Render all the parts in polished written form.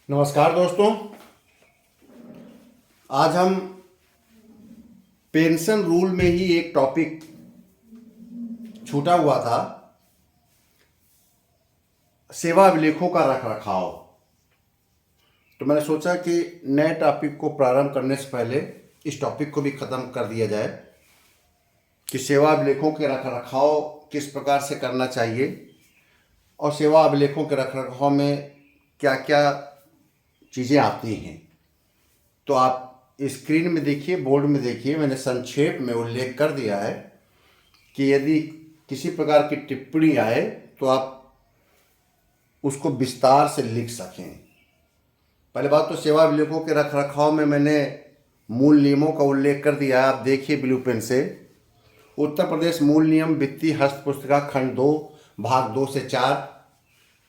नमस्कार दोस्तों। आज हम पेंशन रूल में ही एक टॉपिक छूटा हुआ था, सेवा अभिलेखों का रख रखाव। तो मैंने सोचा कि नए टॉपिक को प्रारंभ करने से पहले इस टॉपिक को भी ख़त्म कर दिया जाए कि सेवा अभिलेखों के रख रखाव किस प्रकार से करना चाहिए और सेवा अभिलेखों के रख रखाव में क्या क्या चीज़ें आती हैं। तो आप स्क्रीन में देखिए, बोर्ड में देखिए, मैंने संक्षेप में उल्लेख कर दिया है कि यदि किसी प्रकार की टिप्पणी आए तो आप उसको विस्तार से लिख सकें। पहले बात तो सेवा अभिलेखों के रख रखाव में मैंने मूल नियमों का उल्लेख कर दिया है। आप देखिए ब्लू पेन से, उत्तर प्रदेश मूल नियम वित्तीय हस्त पुस्तिका खंड 2 भाग 2 से 4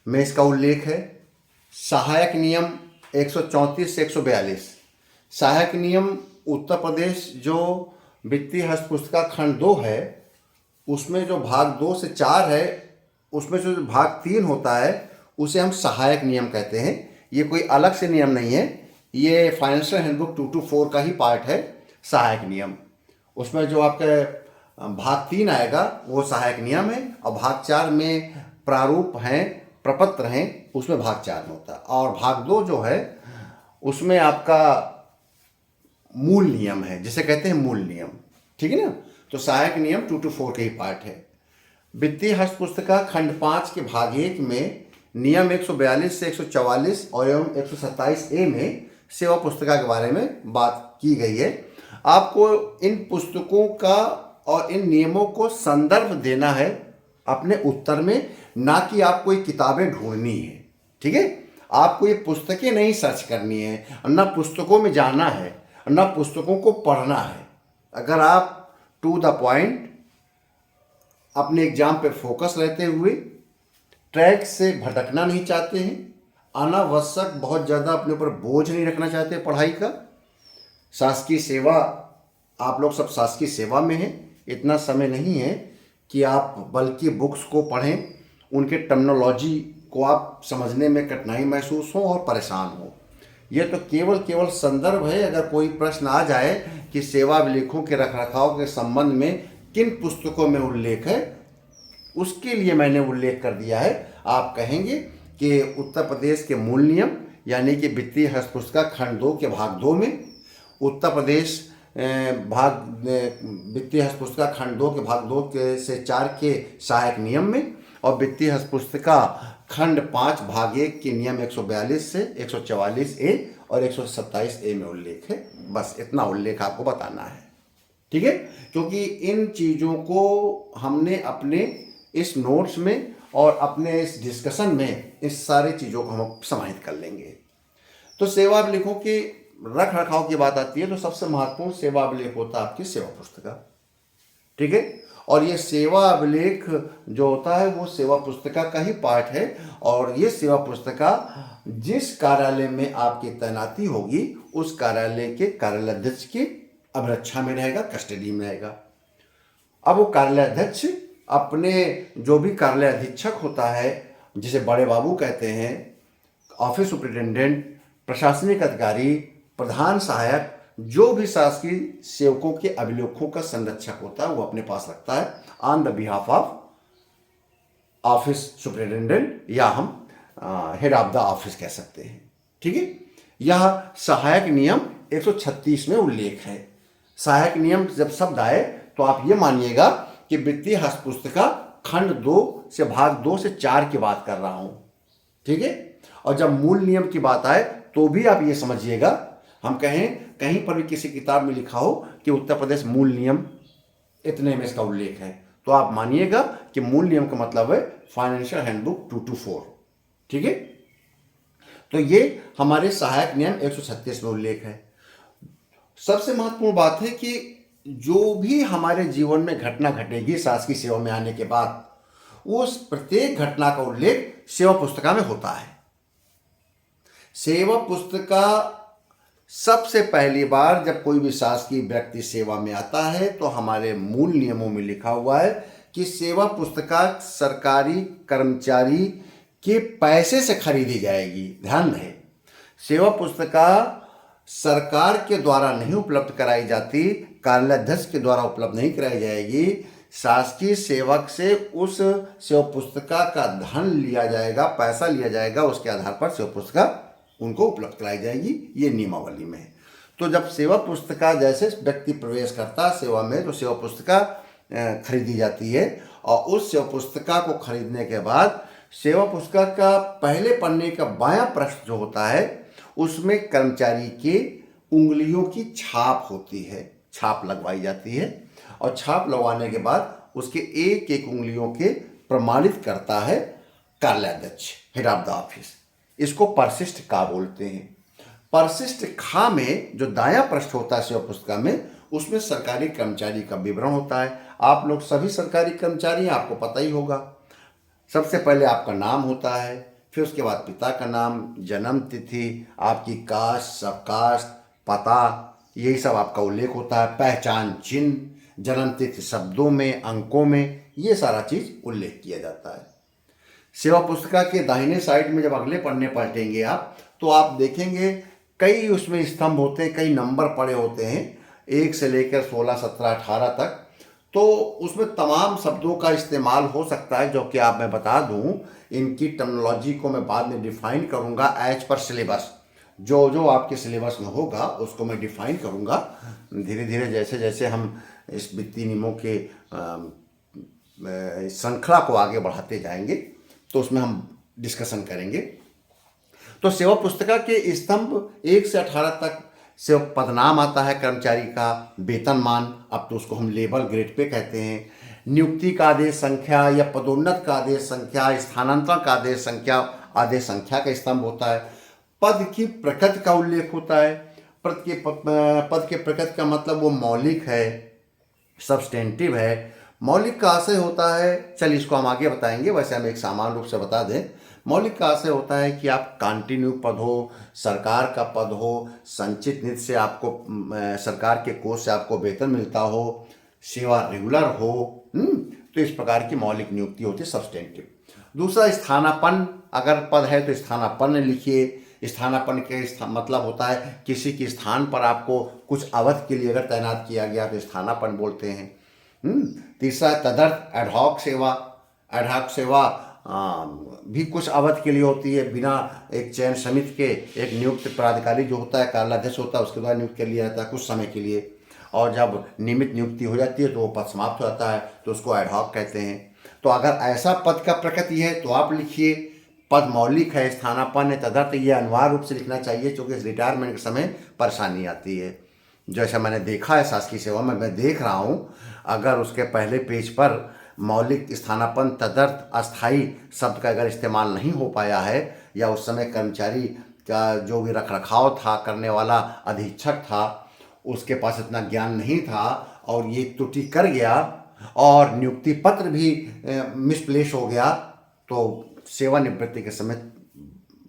में इसका उल्लेख है। सहायक नियम 134 से 142, सहायक नियम उत्तर प्रदेश जो वित्तीय हस्त पुस्तिका खंड 2 है उसमें जो भाग 2 से 4 है, उसमें जो भाग 3 होता है उसे हम सहायक नियम कहते हैं। ये कोई अलग से नियम नहीं है, ये फाइनेंशियल हैंडबुक 224 का ही पार्ट है सहायक नियम। उसमें जो आपके भाग 3 आएगा वो सहायक नियम है और भाग 4 में प्रारूप हैं, प्रपत्र हैं, उसमें भाग 4 में होता है। और भाग 2 जो है उसमें आपका मूल नियम है, जिसे कहते हैं मूल नियम। ठीक है ना। तो सहायक नियम 224 के ही पार्ट है। वित्तीय हस्त पुस्तिका खंड 5 के भाग 1 में नियम 142 से 144 और एवं 127 ए में सेवा पुस्तिका के बारे में बात की गई है। आपको इन पुस्तकों का और इन नियमों को संदर्भ देना है अपने उत्तर में, ना कि आपको ये किताबें ढूंढनी है। ठीक है। आपको ये पुस्तकें नहीं सर्च करनी है, ना पुस्तकों में जाना है, ना पुस्तकों को पढ़ना है। अगर आप टू द पॉइंट अपने एग्जाम पे फोकस रहते हुए ट्रैक से भटकना नहीं चाहते हैं, अनावश्यक बहुत ज़्यादा अपने ऊपर बोझ नहीं रखना चाहते पढ़ाई का, शासकीय सेवा, आप लोग सब शासकीय सेवा में हैं, इतना समय नहीं है कि आप बल्कि बुक्स को पढ़ें, उनके टर्मिनोलॉजी को आप समझने में कठिनाई महसूस हो और परेशान हो। यह तो केवल संदर्भ है। अगर कोई प्रश्न आ जाए कि सेवा अभिलेखों के रखरखाव के संबंध में किन पुस्तकों में उल्लेख है, उसके लिए मैंने उल्लेख कर दिया है। आप कहेंगे कि उत्तर प्रदेश के मूल नियम यानी कि वित्तीय हस्त पुस्तिका खंड 2 के भाग 2 में, उत्तर प्रदेश वित्तीय हस्त पुस्तिका खंड 2 के भाग 2 के से 4 के सहायक नियम में, और वित्तीय हस्त पुस्तिका खंड 5 भाग 1 के नियम 142 से 144 ए और 127 ए में उल्लेख है। बस इतना उल्लेख आपको बताना है। ठीक है। क्योंकि इन चीज़ों को हमने अपने इस नोट्स में और अपने इस डिस्कशन में इस सारी चीज़ों को हम समाहित कर लेंगे। तो सेवा अभिलेखों के रख रखाव की बात आती है तो सबसे महत्वपूर्ण सेवा अभिलेख होता है आपकी सेवा पुस्तिका। ठीक है। और ये सेवा अभिलेख जो होता है वो सेवा पुस्तिका का ही पार्ट है। और ये सेवा पुस्तिका जिस कार्यालय में आपकी तैनाती होगी उस कार्यालय के कार्यालयाध्यक्ष की अभिरक्षा में रहेगा, कस्टडी में रहेगा। अब वो कार्यालयाध्यक्ष अपने जो भी कार्यालय अधीक्षक होता है, जिसे बड़े बाबू कहते हैं, ऑफिस सुपरिटेंडेंट, प्रशासनिक अधिकारी, प्रधान सहायक, जो भी शासकीय सेवकों के अभिलेखों का संरक्षक होता है वो अपने पास रखता है on the behalf of office superintendent, या हम हेड ऑफ द ऑफिस कह सकते हैं। ठीक है। यह सहायक नियम 136 में उल्लेख है। सहायक नियम जब शब्द आए तो आप ये मानिएगा कि वित्तीय हस्त पुस्तिका खंड 2 से भाग 2 से 4 की बात कर रहा हूं। ठीक है। और जब मूल नियम की बात आए तो भी आप ये समझिएगा, हम कहें कहीं पर भी किसी किताब में लिखा हो कि उत्तर प्रदेश मूल नियम इतने में इसका उल्लेख है, तो आप मानिएगा कि मूल नियम का मतलब है फाइनेंशियल हैंडबुक 224। ठीक है। तो ये हमारे सहायक नियम 136 में उल्लेख है। सबसे महत्वपूर्ण बात है कि जो भी हमारे जीवन में घटना घटेगी शासकीय सेवा में आने के बाद, उस प्रत्येक घटना का उल्लेख सेवा पुस्तिका में होता है। सेवा पुस्तिका सबसे पहली बार जब कोई भी शासकीय व्यक्ति सेवा में आता है तो हमारे मूल नियमों में लिखा हुआ है कि सेवा पुस्तिका सरकारी कर्मचारी के पैसे से खरीदी जाएगी। ध्यान रहे, सेवा पुस्तिका सरकार के द्वारा नहीं उपलब्ध कराई जाती, कार्यालयाध्यक्ष के द्वारा उपलब्ध नहीं कराई जाएगी। शासकीय सेवक से उस सेवा पुस्तिका का धन लिया जाएगा, पैसा लिया जाएगा, उसके आधार पर सेवा पुस्तिका उनको उपलब्ध कराई जाएगी। ये नियमावली में है। तो जब सेवा पुस्तिका, जैसे व्यक्ति प्रवेश करता है सेवा में, तो सेवा पुस्तिका खरीदी जाती है और उस सेवा पुस्तिका को खरीदने के बाद सेवा पुस्तिका का पहले पन्ने का बायां पृष्ठ जो होता है उसमें कर्मचारी के उंगलियों की छाप होती है, छाप लगवाई जाती है और छाप लगवाने के बाद उसके एक एक उंगलियों के प्रमाणित करता है कार्यालयाध्यक्ष, हेड ऑफ द ऑफिस। इसको परशिष्ट का बोलते हैं। परशिष्ट खा में जो दायां पृष्ठ होता है सेवा पुस्तिका में, उसमें सरकारी कर्मचारी का विवरण होता है। आप लोग सभी सरकारी कर्मचारी हैं, आपको पता ही होगा। सबसे पहले आपका नाम होता है, फिर उसके बाद पिता का नाम, जन्म तिथि, आपकी कास्ट, सबकास्ट, पता, यही सब आपका उल्लेख होता है। पहचान चिन्ह, जन्म तिथि शब्दों में, अंकों में, ये सारा चीज़ उल्लेख किया जाता है। सेवा पुस्तिका के दाहिने साइड में जब अगले पन्ने पलटेंगे आप, तो आप देखेंगे कई उसमें स्तंभ होते हैं, कई नंबर पड़े होते हैं, 1 से लेकर 16, 17, 18 तक। तो उसमें तमाम शब्दों का इस्तेमाल हो सकता है, जो कि आप मैं बता दूं, इनकी टर्मिनोलॉजी को मैं बाद में डिफाइन करूंगा एज पर सिलेबस। जो जो आपके सिलेबस में होगा उसको मैं डिफाइन करूंगा धीरे धीरे, जैसे जैसे हम इस वित्तीय नियमों के श्रृंखला को आगे बढ़ाते जाएंगे तो उसमें हम डिस्कशन करेंगे। तो सेवा पुस्तिका के स्तंभ 1 से 18 तक से पदनाम आता है कर्मचारी का, वेतनमान, अब तो उसको हम लेवल ग्रेड पे कहते हैं, नियुक्ति का आदेश संख्या या पदोन्नत का आदेश संख्या, स्थानांतरण का आदेश संख्या का स्तंभ होता है। पद की प्रकृति का उल्लेख होता है। पद के प्रकृति का मतलब वो मौलिक है, सब्सटेंटिव है। मौलिक का आशय होता है, चल इसको हम आगे बताएंगे, वैसे हम एक सामान्य रूप से बता दें। मौलिक का आशय होता है कि आप कंटिन्यू पद हो, सरकार का पद हो, संचित निधि से आपको सरकार के कोष से आपको वेतन मिलता हो, सेवा रेगुलर हो, तो इस प्रकार की मौलिक नियुक्ति होती है, सब्सटेंटिव। दूसरा स्थानापन्न, अगर पद है तो स्थानापन्न लिखिए। स्थानापन्न के मतलब होता है किसी के स्थान पर आपको कुछ अवधि के लिए अगर तैनात किया गया तो स्थानापन्न बोलते हैं। तीसरा तदर्थ एडहॉक सेवा। एडहॉक सेवा भी कुछ अवधि के लिए होती है, बिना एक चयन समिति के एक नियुक्त पदाधिकारी जो होता है, कार्यालयाध्यक्ष होता है, उसके द्वारा नियुक्त कर लिया जाता है कुछ समय के लिए, और जब नियमित नियुक्ति हो जाती है तो वो पद समाप्त हो जाता है, तो उसको एडहॉक कहते हैं। तो अगर ऐसा पद का प्रकृति है तो आप लिखिए पद मौलिक है, स्थानापन्न है, तदर्थ, ये अनिवार्य रूप से लिखना चाहिए, क्योंकि रिटायरमेंट के समय परेशानी आती है। जैसा मैंने देखा है शासकीय सेवा में, मैं देख रहा हूँ, अगर उसके पहले पेज पर मौलिक, स्थानापन्न, तदर्थ, अस्थायी शब्द का अगर इस्तेमाल नहीं हो पाया है, या उस समय कर्मचारी का जो भी रखरखाव था करने वाला अधीक्षक था, उसके पास इतना ज्ञान नहीं था और ये त्रुटि कर गया और नियुक्ति पत्र भी मिसप्लेस हो गया, तो सेवानिवृत्ति के समय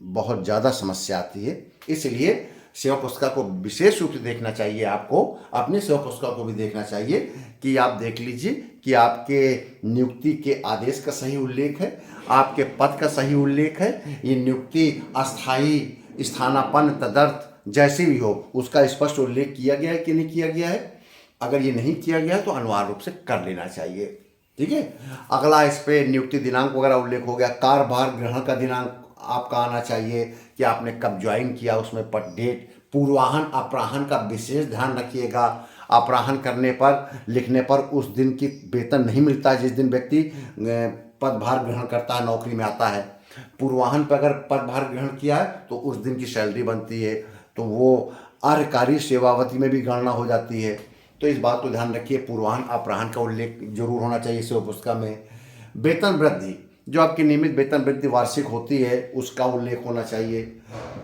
बहुत ज़्यादा समस्या आती है। इसलिए सेवा पुस्तिका को विशेष रूप से देखना चाहिए, आपको अपनी सेवा पुस्तिका को भी देखना चाहिए कि आप देख लीजिए कि आपके नियुक्ति के आदेश का सही उल्लेख है, आपके पद का सही उल्लेख है, ये नियुक्ति अस्थायी, स्थानापन्न, तदर्थ जैसी भी हो उसका स्पष्ट उल्लेख किया गया है कि नहीं किया गया है। अगर ये नहीं किया गया तो अनिवार्य रूप से कर लेना चाहिए। ठीक है। अगला इस पे नियुक्ति दिनांक वगैरह उल्लेख हो गया। कार्यभार ग्रहण का दिनांक आपका आना चाहिए कि आपने कब ज्वाइन किया, उसमें पर डेट, पूर्वाहन अपराहन का विशेष ध्यान रखिएगा। अपराहन करने पर, लिखने पर उस दिन की वेतन नहीं मिलता है जिस दिन व्यक्ति पदभार ग्रहण करता है, नौकरी में आता है। पूर्वाहन पर अगर पदभार ग्रहण किया है तो उस दिन की सैलरी बनती है, तो वो अर्हकारी सेवावधि में भी गणना हो जाती है। तो इस बात को ध्यान रखिए, पूर्वाहन अपराहन का उल्लेख जरूर होना चाहिए सेवा पुस्तिका में। वेतन वृद्धि, जो आपकी नियमित वेतन वृद्धि वार्षिक होती है उसका उल्लेख होना चाहिए।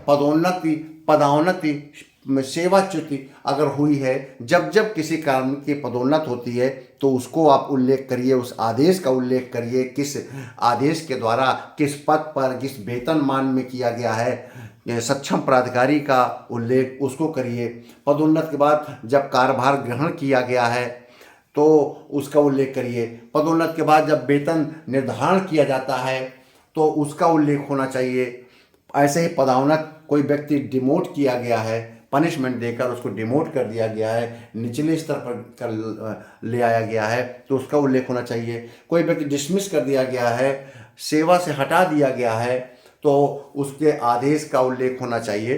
पदोन्नति, पदोन्नति, सेवाच्युति अगर हुई है, जब जब किसी कारण की पदोन्नत होती है तो उसको आप उल्लेख करिए, उस आदेश का उल्लेख करिए, किस आदेश के द्वारा किस पद पर किस वेतन मान में किया गया है, सक्षम प्राधिकारी का उल्लेख उसको करिए। पदोन्नत के बाद जब कार्यभार ग्रहण किया गया है तो उसका उल्लेख करिए। पदोन्नत के बाद जब वेतन निर्धारण किया जाता है तो उसका उल्लेख होना चाहिए। ऐसे ही पदोन्नत कोई व्यक्ति डिमोट किया गया है, पनिशमेंट देकर उसको डिमोट कर दिया गया है, निचले स्तर पर कर ले आया गया है, तो उसका उल्लेख होना चाहिए। कोई व्यक्ति डिसमिस कर दिया गया है, सेवा से हटा दिया गया है, तो उसके आदेश का उल्लेख होना चाहिए,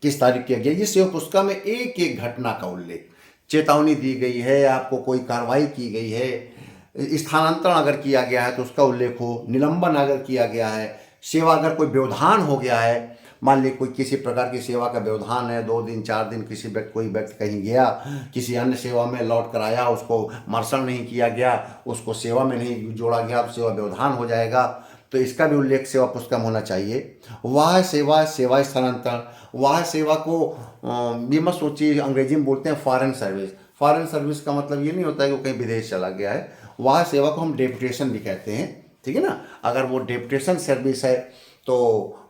किस तारीख किया गया। ये सेवा पुस्तिका में एक एक घटना का उल्लेख, चेतावनी दी गई है, आपको कोई कार्रवाई की गई है, स्थानांतरण अगर किया गया है तो उसका उल्लेख हो, निलंबन अगर किया गया है, सेवा अगर कोई व्यवधान हो गया है, मान ली कोई किसी प्रकार की सेवा का व्यवधान है, 2 दिन 4 दिन किसी व्यक्ति कोई व्यक्ति कहीं गया, किसी अन्य सेवा में लौट कर आया, उसको मर्शन नहीं किया गया, उसको सेवा में नहीं जोड़ा गया, तो सेवा व्यवधान हो जाएगा, तो इसका भी उल्लेख सेवा पुस्तिका में होना चाहिए। वाह सेवा, सेवा स्थानांतरण, वाह सेवा को ये मत सोचिए, अंग्रेजी में बोलते हैं फॉरेन सर्विस। फॉरेन सर्विस का मतलब ये नहीं होता है कि वो कहीं विदेश चला गया है। वाह सेवा को हम डेपुटेशन भी कहते हैं, ठीक है ना। अगर वो डेपुटेशन सर्विस है तो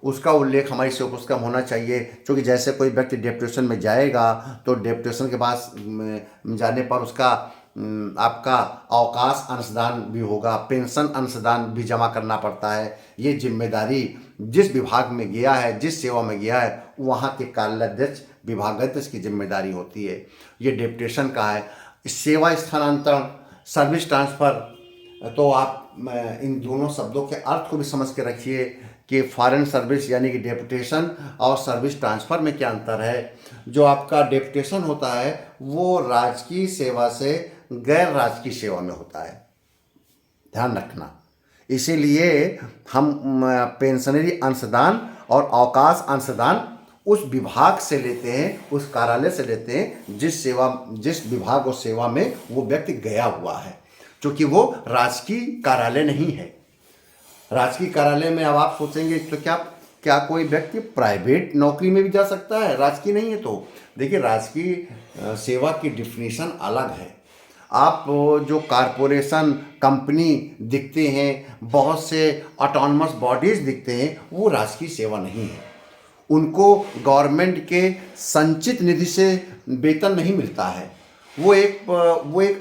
उसका उल्लेख हमारी सेवा पुस्तिका में होना चाहिए, क्योंकि जैसे कोई व्यक्ति डेपुटेशन में जाएगा तो डेपुटेशन के बाद जाने पर उसका आपका अवकाश अंशदान भी होगा, पेंशन अंशदान भी जमा करना पड़ता है। ये जिम्मेदारी जिस विभाग में गया है, जिस सेवा में गया है, वहाँ के कार्याध्यक्ष, विभागाध्यक्ष की जिम्मेदारी होती है। ये डेपुटेशन का है। सेवा स्थानांतरण, सर्विस ट्रांसफ़र, तो आप इन दोनों शब्दों के अर्थ को भी समझ के रखिए कि फॉरेन सर्विस यानी कि डेपुटेशन और सर्विस ट्रांसफ़र में क्या अंतर है। जो आपका डेपुटेशन होता है वो राजकीय सेवा से गैर राजकीय सेवा में होता है, ध्यान रखना। इसीलिए हम पेंशनरी अंशदान और अवकाश अंशदान उस विभाग से लेते हैं, उस कार्यालय से लेते हैं जिस विभाग और सेवा में वो व्यक्ति गया हुआ है, क्योंकि वो राजकीय कार्यालय नहीं है। राजकीय कार्यालय में अब आप सोचेंगे तो क्या कोई व्यक्ति प्राइवेट नौकरी में भी जा सकता है, राजकीय नहीं है तो? देखिए, राजकीय सेवा की डिफिनीशन अलग है। आप जो कारपोरेशन, कंपनी दिखते हैं, बहुत से ऑटोनमस बॉडीज़ दिखते हैं, वो राजकीय सेवा नहीं है। उनको गवर्नमेंट के संचित निधि से वेतन नहीं मिलता है। वो एक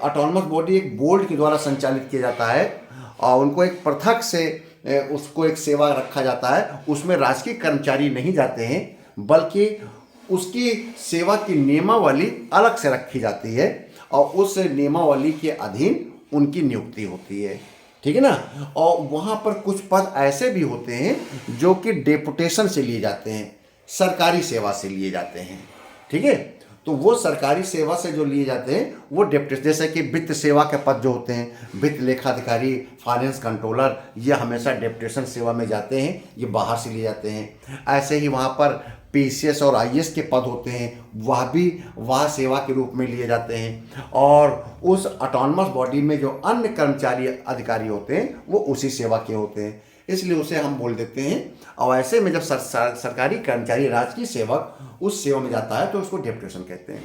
ऑटोनमस बॉडी, एक बोर्ड के द्वारा संचालित किया जाता है और उनको एक पृथक से उसको एक सेवा रखा जाता है। उसमें राजकीय कर्मचारी नहीं जाते हैं, बल्कि उसकी सेवा की नियमावली अलग से रखी जाती है और उस नियमावली के अधीन उनकी नियुक्ति होती है, ठीक है ना। और वहाँ पर कुछ पद ऐसे भी होते हैं जो कि डेपुटेशन से लिए जाते हैं, सरकारी सेवा से लिए जाते हैं, ठीक है। तो वो सरकारी सेवा से जो लिए जाते हैं वो डेपुटेशन, जैसे कि वित्त सेवा के पद जो होते हैं, वित्त लेखाधिकारी, फाइनेंस कंट्रोलर, ये हमेशा डेपुटेशन सेवा में जाते हैं, ये बाहर से लिए जाते हैं। ऐसे ही वहाँ पर पीसीएस और आईएएस के पद होते हैं, वह भी वह सेवा के रूप में लिए जाते हैं। और उस ऑटोनमस बॉडी में जो अन्य कर्मचारी अधिकारी होते हैं वो उसी सेवा के होते हैं, इसलिए उसे हम बोल देते हैं। और ऐसे में जब सरकारी कर्मचारी, राजकीय सेवक उस सेवा में जाता है तो उसको डेपुटेशन कहते हैं।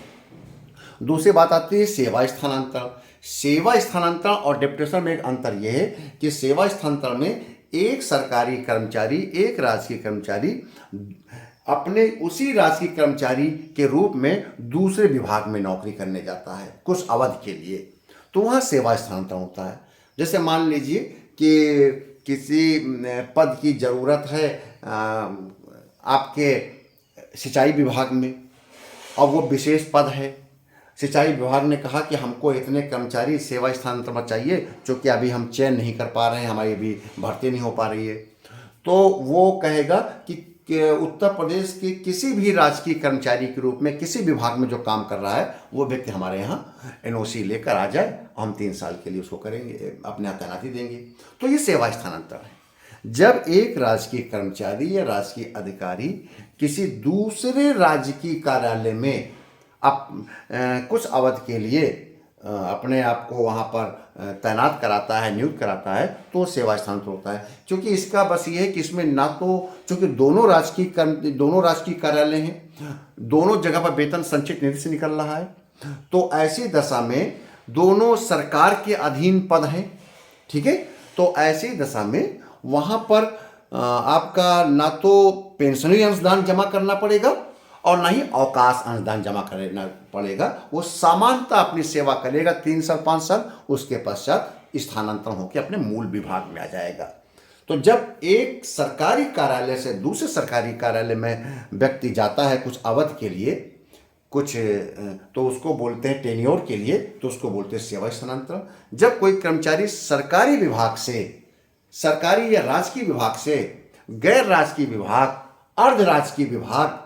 दूसरी बात आती है सेवा स्थानांतरण। सेवा स्थानांतरण और डेपुटेशन में एक अंतर यह है कि सेवा स्थानांतरण में एक सरकारी कर्मचारी, एक राजकीय कर्मचारी अपने उसी राजकीय कर्मचारी के रूप में दूसरे विभाग में नौकरी करने जाता है कुछ अवधि के लिए, तो वहाँ सेवा स्थानांतरण होता है। जैसे मान लीजिए कि किसी पद की ज़रूरत है आपके सिंचाई विभाग में, और वो विशेष पद है। सिंचाई विभाग ने कहा कि हमको इतने कर्मचारी सेवा स्थानांतरण में चाहिए, क्योंकि अभी हम चयन नहीं कर पा रहे हैं, हमारी अभी भर्ती नहीं हो पा रही है। तो वो कहेगा कि उत्तर प्रदेश के किसी भी राजकीय कर्मचारी के रूप में किसी विभाग में जो काम कर रहा है वो व्यक्ति हमारे यहाँ एनओसी लेकर आ जाए, हम 3 साल के लिए उसको करेंगे, अपने यहाँ तैनाती देंगे। तो ये सेवा स्थानांतरण है। जब एक राजकीय कर्मचारी या राजकीय अधिकारी किसी दूसरे राजकीय कार्यालय में कुछ अवधि के लिए अपने आप को वहाँ पर तैनात कराता है, नियुक्त कराता है, तो सेवा स्थानांतरण होता है। क्योंकि इसका बस ये है कि इसमें ना तो, चूँकि दोनों राजकीय कार्यालय हैं, दोनों जगह पर वेतन संचित निधि से निकल रहा है, तो ऐसी दशा में दोनों सरकार के अधीन पद हैं, ठीक है। तो ऐसी दशा में वहाँ पर आपका ना तो पेंशनरी अंशदान जमा करना पड़ेगा और ना ही अवकाश अंशदान जमा करना पड़ेगा। वो समानता अपनी सेवा करेगा 3 साल 5 साल, उसके पश्चात स्थानांतरण होकर अपने मूल विभाग में आ जाएगा। तो जब एक सरकारी कार्यालय से दूसरे सरकारी कार्यालय में व्यक्ति जाता है कुछ अवधि के लिए, कुछ तो उसको बोलते हैं टेन्योर के लिए, तो उसको बोलते हैं सेवा स्थानांतरण। जब कोई कर्मचारी सरकारी विभाग से, सरकारी या राजकीय विभाग से गैर राजकीय विभाग, अर्ध राजकीय विभाग,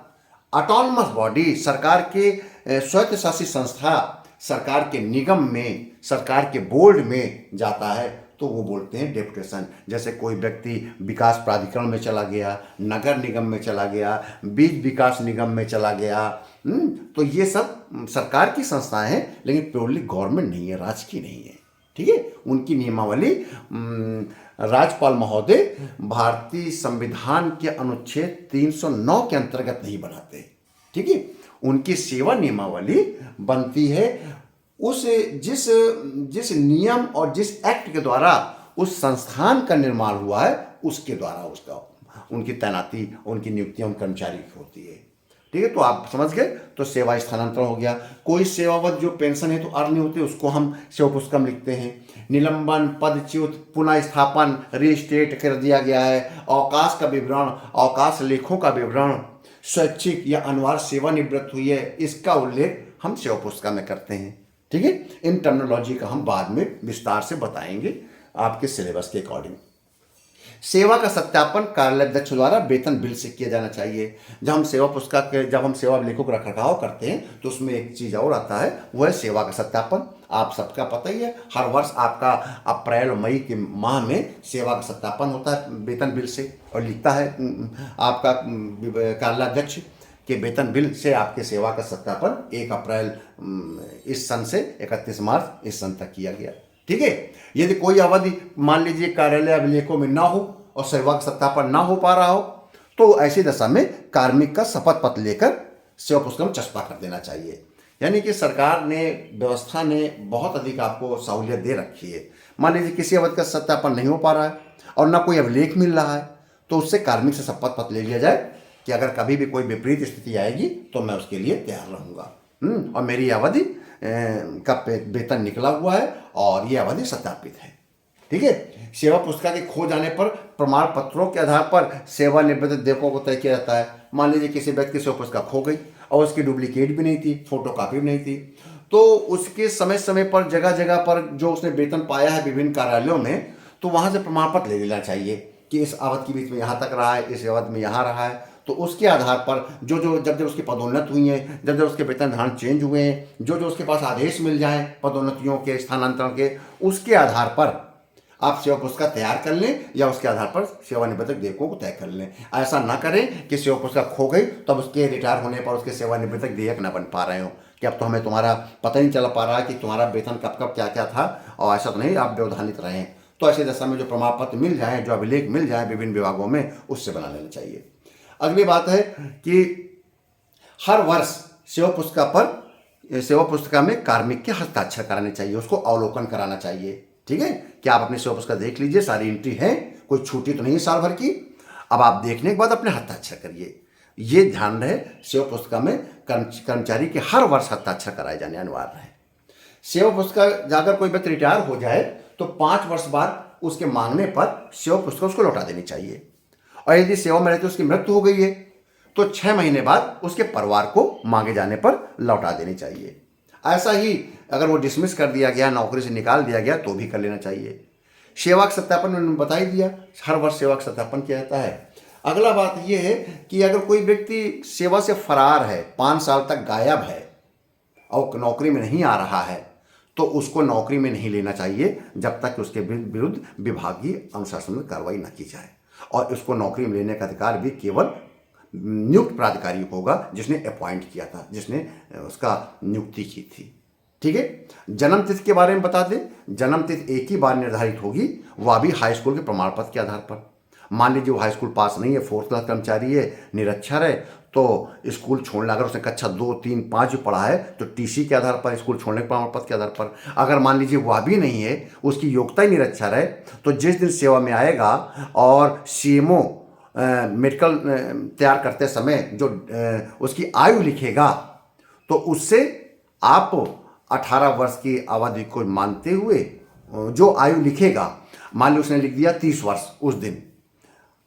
ऑटोनमस बॉडी, सरकार के स्वायत्त शासित संस्था, सरकार के निगम में, सरकार के बोर्ड में जाता है, तो वो बोलते हैं डेपुटेशन। जैसे कोई व्यक्ति विकास प्राधिकरण में चला गया, नगर निगम में चला गया, बीज विकास निगम में चला गया, तो ये सब सरकार की संस्थाएं हैं, लेकिन प्योरली गवर्नमेंट नहीं है, राजकीय नहीं है। ठीक है, उनकी नियमावली राज्यपाल महोदय भारतीय संविधान के अनुच्छेद 309 के अंतर्गत नहीं बनाते। ठीक है, उनकी सेवा नियमावली बनती है उस जिस नियम और जिस एक्ट के द्वारा उस संस्थान का निर्माण हुआ है, उसके द्वारा उसका उनकी तैनाती, उनकी नियुक्तियां उन कर्मचारी की होती है। ठीक है, तो आप समझ गए। तो सेवा स्थानांतरण हो गया। कोई सेवावत जो पेंशन है तो अर्न नहीं होती, उसको हम सेवा पुस्तकम लिखते हैं। निलंबन, पदच्युत, पुनः स्थापन, रीस्टेट कर दिया गया है, अवकाश का विवरण, अवकाश लेखों का विवरण, स्वैच्छिक या अनिवार्य सेवानिवृत्त हुई है, इसका उल्लेख हम सेवा पुस्तिका में करते हैं। ठीक है, इन टर्मिनोलॉजी का हम बाद में विस्तार से बताएंगे आपके सिलेबस के अकॉर्डिंग। सेवा का सत्यापन कार्यालय अध्यक्ष द्वारा वेतन बिल से किया जाना चाहिए। जब हम सेवा पुस्तक के, जब हम सेवा लेखों का रखरखाव करते हैं तो उसमें एक चीज़ और आता है, वह है सेवा का सत्यापन। आप सबका पता ही है, हर वर्ष आपका अप्रैल और मई के माह में सेवा का सत्यापन होता है वेतन बिल से, और लिखता है आपका कार्यालय अध्यक्ष के वेतन बिल से आपके सेवा का सत्यापन 1 अप्रैल इस सन से 31 मार्च इस सन तक किया गया। ठीक है, यदि कोई अवधि मान लीजिए कार्यालय अभिलेखों में ना हो और सेवा का सत्यापन ना हो पा रहा हो, तो ऐसी दशा में कार्मिक का शपथ पत्र लेकर सेवा पुस्तक में चस्पा कर देना चाहिए। यानी कि सरकार ने, व्यवस्था ने बहुत अधिक आपको सहूलियत दे रखी है। मान लीजिए किसी अवधि का सत्यापन नहीं हो पा रहा है और ना कोई अभिलेख मिल रहा है, तो उससे कार्मिक से शपथ पत्र ले लिया जाए कि अगर कभी भी कोई विपरीत स्थिति आएगी तो मैं उसके लिए तैयार रहूँगा, और मेरी अवधि का वेतन निकला हुआ है और ये अवधि सत्यापित है। ठीक है, सेवा पुस्तिका के खो जाने पर प्रमाण पत्रों के आधार पर सेवानिवृत्त देयकों को तय किया जाता है। मान लीजिए किसी व्यक्ति की सेवा पुस्तिका खो गई और उसकी डुप्लीकेट भी नहीं थी, फोटोकॉपी भी नहीं थी, तो उसके समय समय पर जगह जगह पर जो उसने वेतन पाया है विभिन्न कार्यालयों में, तो वहाँ से प्रमाण पत्र ले लेना चाहिए कि इस अवधि के बीच में यहाँ तक रहा है, इस अवधि में यहाँ रहा है। तो उसके आधार पर जब उसकी पदोन्नत हुई है, जब उसके वेतन धारण चेंज हुए हैं, जो उसके पास आदेश मिल जाए पदोन्नतियों के, स्थानांतरण के, उसके आधार पर आप सेवा पुस्तिका तैयार कर लें या उसके आधार पर सेवानिवृत्त देयकों को तय कर लें। ऐसा ना करें कि सेवा पुस्तिका खो गई तब उसके रिटायर होने पर उसके सेवानिवृत्त देयक न बन पा रहे हो कि अब तो हमें तुम्हारा पता ही नहीं चल पा रहा है कि तुम्हारा वेतन कब कब क्या क्या था, और ऐसा तो नहीं आप व्यवधानित रहें। तो ऐसी दशा में जो प्रमाण पत्र मिल जाए, जो अभिलेख मिल जाए विभिन्न विभागों में, उससे बना लेना चाहिए। अगली बात है कि हर वर्ष सेवा पुस्तिका में कार्मिक के हस्ताक्षर कराने चाहिए, उसको अवलोकन कराना चाहिए। ठीक है, कि आप अपनी सेवा पुस्तिका देख लीजिए, सारी एंट्री है, कोई छूटी तो नहीं साल भर की। अब आप देखने के बाद अपने हस्ताक्षर करिए। ये ध्यान रहे, सेवा पुस्तिका में कर्मचारी के हर वर्ष हस्ताक्षर कराए जाने अनिवार्य है। सेवा पुस्तिका अगर कोई व्यक्ति रिटायर हो जाए तो 5 वर्ष बाद उसके मांगने पर सेवा पुस्तिका उसको लौटा देनी चाहिए, और यदि सेवा में रहते उसकी मृत्यु हो गई है तो 6 महीने बाद उसके परिवार को मांगे जाने पर लौटा देनी चाहिए। ऐसा ही अगर वो डिसमिस कर दिया गया, नौकरी से निकाल दिया गया, तो भी कर लेना चाहिए। सेवा का सत्यापन मैंने बता ही दिया, हर वर्ष सेवा का सत्यापन किया जाता है। अगला बात यह है कि अगर कोई व्यक्ति सेवा से फरार है, 5 साल तक गायब है और नौकरी में नहीं आ रहा है, तो उसको नौकरी में नहीं लेना चाहिए जब तक उसके विरुद्ध विभागीय अनुशासनात्मक कार्रवाई न की जाए, और उसको नौकरी में लेने का अधिकार भी केवल नियुक्त प्राधिकारी को होगा जिसने अपॉइंट किया था, जिसने उसका नियुक्ति की थी। ठीक है, जन्म तिथि के बारे में बता दें। जन्म तिथि एक ही बार निर्धारित होगी, वह भी हाई स्कूल के प्रमाण पत्र के आधार पर। मान लीजिए वो हाई स्कूल पास नहीं है, 4th क्लास कर्मचारी है, निरक्षर है, तो स्कूल छोड़ना, अगर उसने कक्षा 2, 3, 5 पढ़ा है तो टीसी के आधार पर, स्कूल छोड़ने के प्रमाण पत्र के आधार पर। अगर मान लीजिए वह भी नहीं है, उसकी योग्यता ही निरक्षर है, तो जिस दिन सेवा में आएगा और सीएमओ मेडिकल तैयार करते समय जो उसकी आयु लिखेगा, तो उससे आप 18 वर्ष की अवधि को मानते हुए जो आयु लिखेगा, मान लो उसने लिख दिया 30 वर्ष उस दिन,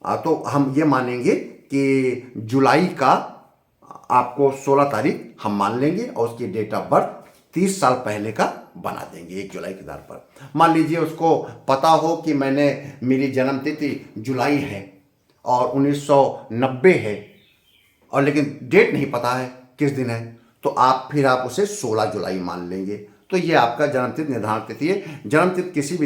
तो हम ये मानेंगे कि जुलाई का आपको 16 तारीख हम मान लेंगे और उसकी डेट ऑफ बर्थ 30 साल पहले का बना देंगे 1 जुलाई के आधार पर। मान लीजिए उसको पता हो कि मेरी जन्म तिथि जुलाई है और 1990 है, और लेकिन डेट नहीं पता है किस दिन है, तो फिर आप उसे 16 जुलाई मान लेंगे। तो ये आपका जन्मतिथि निर्धारण तिथि है। जन्मतिथि किसी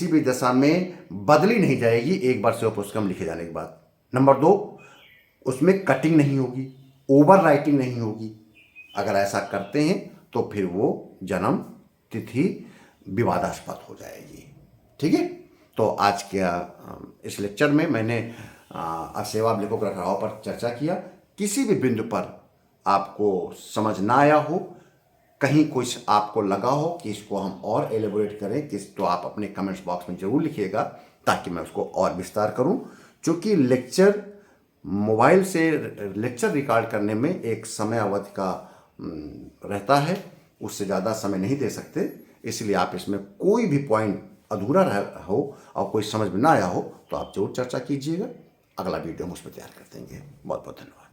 भी दशा में बदली नहीं जाएगी एक बार सेवा पुस्तक में लिखे जाने के बाद। नंबर 2, उसमें कटिंग नहीं होगी, ओवर राइटिंग नहीं होगी। अगर ऐसा करते हैं तो फिर वो जन्म तिथि विवादास्पद हो जाएगी। ठीक है, तो आज के इस लेक्चर में मैंने सेवा अभिलेखों के रखरखाव पर चर्चा किया। किसी भी बिंदु पर आपको समझ ना आया हो, कहीं कुछ आपको लगा हो कि इसको हम और एलेबोरेट करें तो आप अपने कमेंट्स बॉक्स में जरूर लिखिएगा ताकि मैं उसको और विस्तार करूं। क्योंकि मोबाइल से लेक्चर रिकॉर्ड करने में एक समय अवधि का रहता है, उससे ज़्यादा समय नहीं दे सकते। इसलिए आप इसमें कोई भी पॉइंट अधूरा हो और कोई समझ में ना आया हो तो आप जरूर चर्चा कीजिएगा। अगला वीडियो हम उस पर तैयार कर देंगे। बहुत बहुत धन्यवाद।